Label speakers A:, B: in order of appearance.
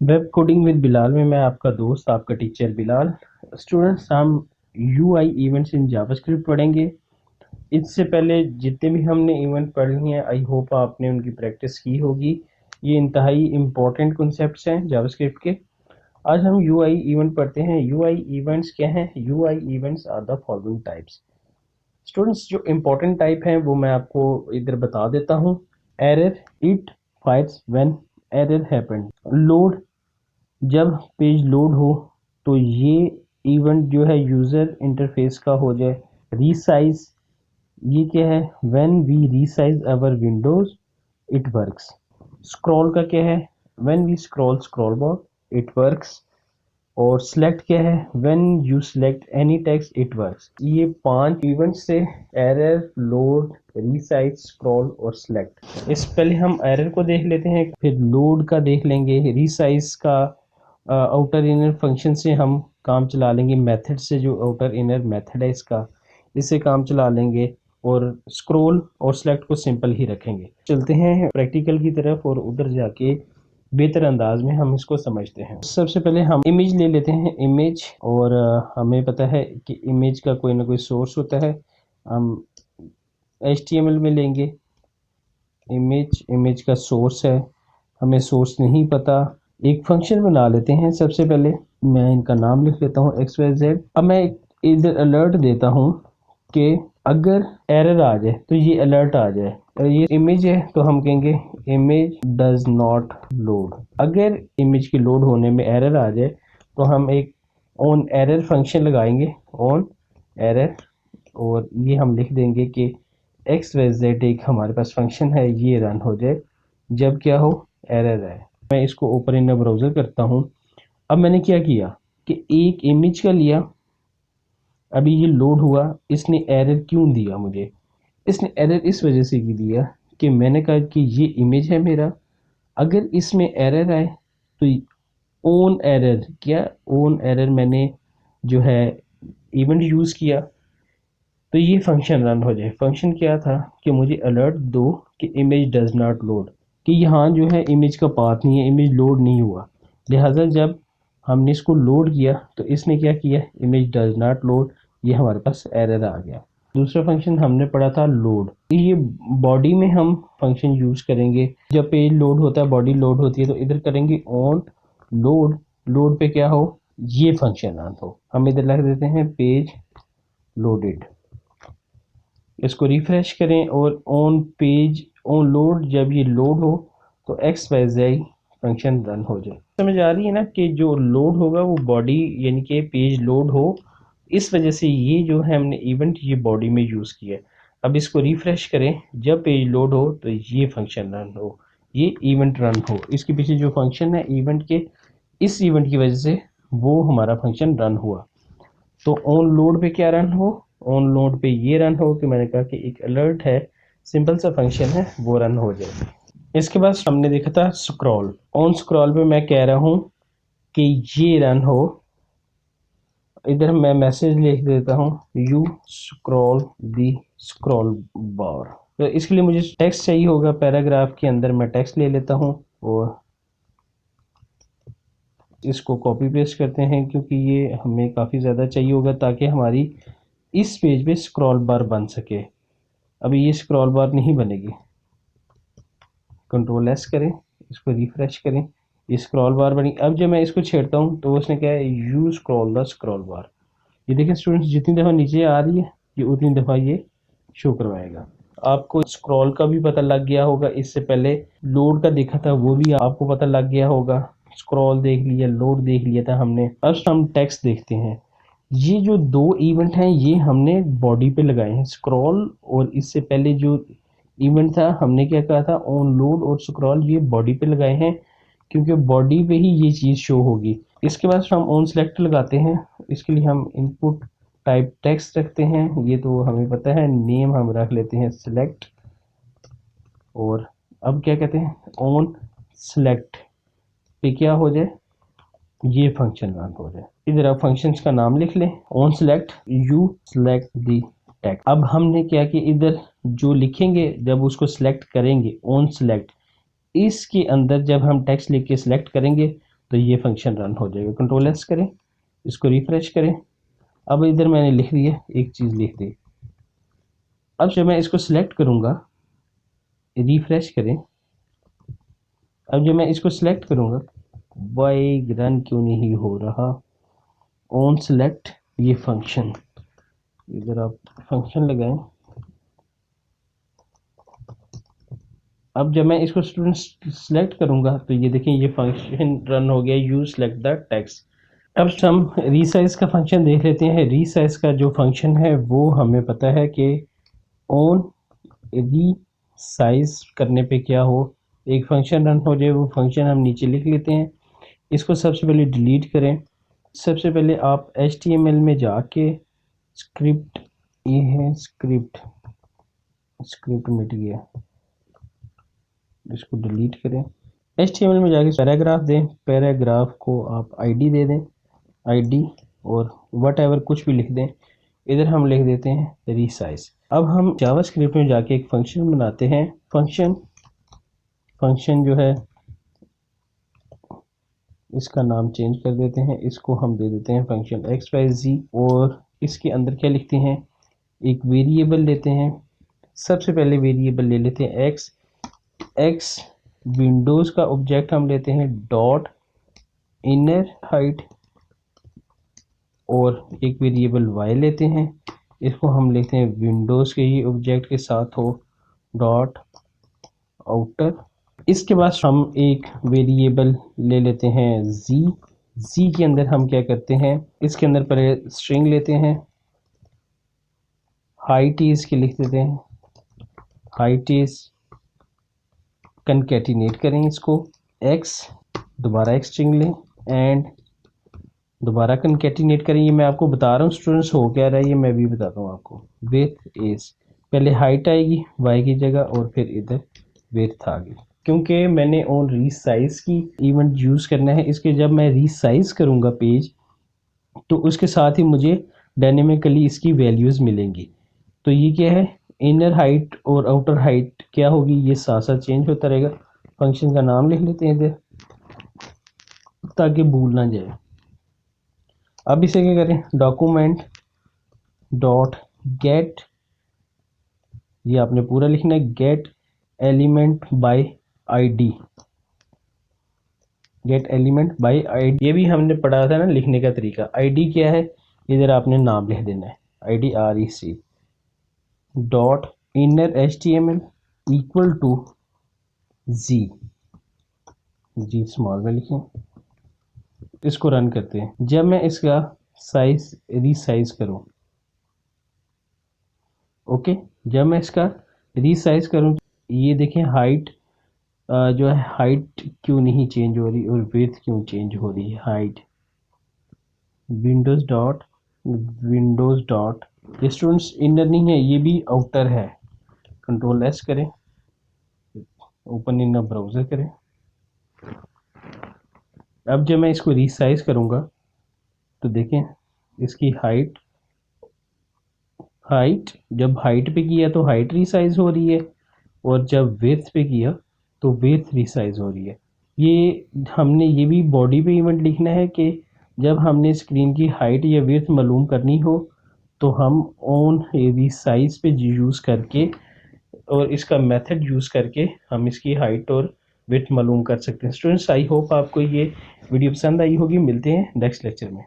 A: Web coding with Bilal में मैं आपका दोस्त, आपका टीचर बिलाल। स्टूडेंट्स, हम यूआई इवेंट्स इन जावास्क्रिप्ट पढ़ेंगे। इससे पहले जितने भी हमने इवेंट पढ़े हैं, आई होप आपने उनकी प्रैक्टिस की होगी। ये इंतहाई इम्पोर्टेंट कॉन्सेप्ट्स हैं जावास्क्रिप्ट के। आज हम यूआई इवेंट पढ़ते हैं। यूआई इवेंट्स क्या हैं? UI events are the following types. Students, जो इम्पोर्टेंट टाइप हैं वो मैं आपको इधर बता देता हूँ। Error, it fires when error happened. Load, जब पेज लोड हो तो ये इवेंट जो है यूज़र इंटरफेस का हो जाए। रीसाइज, ये क्या है? When we resize our windows it works. Scroll का क्या है? When we scroll bar it works. और सिलेक्ट क्या है? When you select any text it works. ये 5 इवेंट्स से एरर, लोड, रीसाइज, स्क्रॉल और सिलेक्ट। इस पहले हम एरर को देख लेते हैं, फिर लोड का देख लेंगे, रीसाइज का आउटर इनर फंक्शन से हम काम चला लेंगे, मेथड से, जो आउटर इनर मेथड है इसका, इससे काम चला लेंगे। और स्क्रॉल और सिलेक्ट को सिंपल ही रखेंगे। चलते हैं प्रैक्टिकल की तरफ और उधर जाके बेहतर अंदाज में हम इसको समझते हैं। सबसे पहले हम इमेज ले लेते हैं, इमेज। और हमें पता है कि इमेज का कोई ना कोई सोर्स होता है। हम HTML में लेंगे इमेज का सोर्स है। हमें सोर्स नहीं पता, एक फंक्शन बना लेते हैं। सबसे पहले मैं इनका नाम लिख लेता हूँ XYZ। अब मैं इधर अलर्ट देता हूँ कि अगर एरर आ जाए तो ये अलर्ट आ जाए। ये इमेज है तो हम कहेंगे इमेज डज नॉट लोड। अगर इमेज के लोड होने में एरर आ जाए तो हम एक ऑन एरर फंक्शन लगाएंगे, ऑन एरर। और ये हम लिख देंगे कि XYZ एक हमारे पास फंक्शन है, ये रन हो जाए जब क्या हो? एरर है। मैं इसको ओपन इन ब्राउज़र करता हूँ। अब मैंने क्या किया कि एक इमेज का लिया, अभी ये लोड हुआ, इसने एरर क्यों दिया मुझे? इसने एरर इस वजह से दिया कि मैंने कहा कि ये इमेज है मेरा, अगर इसमें एरर आए तो ओन एरर, क्या ओन एरर मैंने जो है इवेंट यूज़ किया तो ये फंक्शन रन हो जाए। फंक्शन क्या था कि मुझे अलर्ट दो कि इमेज डज नॉट लोड, कि यहाँ जो है इमेज का पाथ नहीं है, इमेज लोड नहीं हुआ। लिहाजा जब हमने इसको लोड किया तो इसने क्या किया? इमेज डज नॉट लोड, ये हमारे पास एरर आ गया। दूसरा फंक्शन हमने पढ़ा था लोड। ये बॉडी में हम फंक्शन यूज करेंगे। जब पेज लोड होता है, बॉडी लोड होती है, तो इधर करेंगे ऑन लोड। लोड पे क्या हो? ये फंक्शन रन हो। हम इधर लिख देते हैं पेज लोडेड। इसको रिफ्रेश करें और ऑन पेज ऑन लोड, जब ये लोड हो तो XYZ फंक्शन रन हो जाए। समझ आ रही है ना कि जो लोड होगा वो बॉडी, यानी कि पेज लोड हो, इस वजह से ये जो है हमने इवेंट ये बॉडी में यूज़ किया। अब इसको रिफ्रेश करें, जब पेज लोड हो तो ये फंक्शन रन हो, ये इवेंट रन हो। इसके पीछे जो फंक्शन है इवेंट के, इस इवेंट की वजह से वो हमारा फंक्शन रन हुआ। तो ऑन लोड पे क्या रन हो? ऑन लोड पे ये रन हो कि मैंने कहा कि एक अलर्ट है, सिंपल सा फंक्शन है, वो रन हो जाए। इसके बाद हमने देखा था स्क्रॉल। ऑन स्क्रॉल पे मैं कह रहा हूँ कि ये रन हो। इधर मैं मैसेज लिख देता हूँ, यू स्क्रॉल दी स्क्रॉल बार। तो इसके लिए मुझे टेक्स्ट चाहिए होगा, पैराग्राफ के अंदर मैं टेक्स्ट ले लेता हूँ और इसको कॉपी पेस्ट करते हैं, क्योंकि ये हमें काफ़ी ज़्यादा चाहिए होगा ताकि हमारी इस पेज पे स्क्रॉल बार बन सके। अभी ये स्क्रॉल बार नहीं बनेगी। Ctrl+S करें, इसको रिफ्रेश करें, ये स्क्रॉल बार बनी। अब जब मैं इसको छेड़ता हूँ तो उसने क्या है? यू स्क्रॉल द स्क्रॉल बार। ये देखें स्टूडेंट्स, जितनी दफ़ा नीचे आ रही है ये उतनी दफ़ा ये शो करवाएगा। आपको स्क्रॉल का भी पता लग गया होगा, इससे पहले लोड का देखा था वो भी आपको पता लग गया होगा। स्क्रॉल देख लिया, लोड देख लिया था हमने। अब हम टेक्स्ट देखते हैं। ये जो दो इवेंट हैं ये हमने बॉडी पे लगाए हैं, स्क्रॉल और इससे पहले जो इवेंट था हमने क्या कहा था? ऑन लोड और स्क्रॉल, ये बॉडी पे लगाए हैं क्योंकि बॉडी पे ही ये चीज़ शो होगी। इसके बाद हम ऑन सेलेक्ट लगाते हैं। इसके लिए हम इनपुट टाइप टेक्स्ट रखते हैं, ये तो हमें पता है। नेम हम रख लेते हैं सेलेक्ट। और अब क्या कहते हैं? ऑन सेलेक्ट पे क्या हो जाए? ये फंक्शन रन हो जाए। इधर आप फंक्शंस का नाम लिख लें, on select you select the text. अब हमने क्या कि इधर जो लिखेंगे जब उसको सिलेक्ट करेंगे, ऑन सेलेक्ट, इसके अंदर जब हम टेक्स्ट लिख के सिलेक्ट करेंगे तो ये फंक्शन रन हो जाएगा। कंट्रोल एस करें, इसको रिफ्रेश करें। अब इधर मैंने लिख दिया, एक चीज़ लिख दी। अब जब मैं इसको सिलेक्ट करूँगा, रिफ्रेश करें, अब जब मैं इसको सिलेक्ट करूँगा, वाई रन क्यों नहीं हो रहा? ऑन सिलेक्ट ये फंक्शन, इधर आप फंक्शन लगाएं। अब जब मैं इसको स्टूडेंट सिलेक्ट करूँगा तो ये देखें ये फंक्शन रन हो गया, यू सिलेक्ट द टेक्स्ट। अब हम रीसाइज का फंक्शन देख लेते हैं। रीसाइज का जो फंक्शन है वो हमें पता है कि ऑन रीसाइज करने पे क्या हो, एक फंक्शन रन हो जाए। वो फंक्शन हम नीचे लिख लेते हैं। इसको सबसे पहले डिलीट करें। सबसे पहले आप HTML में जाके स्क्रिप्ट, ये है स्क्रिप्ट, स्क्रिप्ट मिट गया, इसको डिलीट करें। HTML में जाके पैराग्राफ दें। पैराग्राफ को आप ID दे दें, ID और वट एवर कुछ भी लिख दें। इधर हम लिख देते हैं रीसाइज। अब हम जावास्क्रिप्ट में जाके एक फंक्शन बनाते हैं। फंक्शन जो है इसका नाम चेंज कर देते हैं। इसको हम दे देते हैं फंक्शन XYZ और इसके अंदर क्या लिखते हैं, एक वेरिएबल लेते हैं। सबसे पहले वेरिएबल ले लेते हैं x। विंडोज़ का ऑब्जेक्ट हम लेते हैं डॉट इनर हाइट और एक वेरिएबल y लेते हैं। इसको हम लेते हैं विंडोज़ के ही ऑब्जेक्ट के साथ हो डॉट आउटर। इसके बाद हम एक वेरिएबल ले लेते हैं z के अंदर हम क्या करते हैं, इसके अंदर पहले स्ट्रिंग लेते हैं, हाइट इसकी लिख देते हैं, हाइट इज कंकैटिनेट करें इसको x, दोबारा एक स्ट्रिंग लें एंड दोबारा कंकैटिनेट करें। ये मैं आपको बता रहा हूँ स्टूडेंट्स हो क्या रहा है, ये मैं भी बताता हूँ आपको। विथ इज पहले हाइट आएगी y की जगह और फिर इधर विथ आ गई। क्योंकि मैंने ऑन रीसाइज की इवेंट यूज़ करना है, इसके जब मैं रीसाइज करूँगा पेज तो उसके साथ ही मुझे डायनेमिकली इसकी वैल्यूज़ मिलेंगी। तो ये क्या है, इनर हाइट और आउटर हाइट क्या होगी, ये साथ साथ चेंज होता रहेगा। फंक्शन का नाम लिख लेते हैं इधर ताकि भूल ना जाए। अब इसे क्या करें, डॉक्यूमेंट डॉट गेट, ये आपने पूरा लिखना है, gate element by ID, gate element by ID। ये भी हमने पढ़ा था ना लिखने का तरीका। ID क्या है, इधर आपने नाम लिख देना है ID REC dot inner HTML equal to G small में लिखें। इसको रन करते हैं। जब मैं इसका साइज रीसाइज करूं, ओके, जब मैं इसका रीसाइज करूं ये देखें हाइट जो है हाइट क्यों नहीं चेंज हो रही और विड्थ क्यों चेंज हो रही है। Height Windows dot students inner नहीं है, ये भी आउटर है। कंट्रोल S करें, ओपन इन ब्राउज़र करें। अब जब मैं इसको रीसाइज करूँगा तो देखें इसकी हाइट जब हाइट पे किया तो हाइट रीसाइज हो रही है और जब विड्थ पे किया तो विड्थ रीसाइज हो रही है। ये हमने ये भी बॉडी पे इवेंट लिखना है कि जब हमने स्क्रीन की हाइट या विड्थ मालूम करनी हो तो हम ऑन रीसाइज पे यूज़ करके और इसका मेथड यूज़ करके हम इसकी हाइट और विड्थ मालूम कर सकते हैं। स्टूडेंट्स आई होप आपको ये वीडियो पसंद आई होगी। मिलते हैं नेक्स्ट लेक्चर में।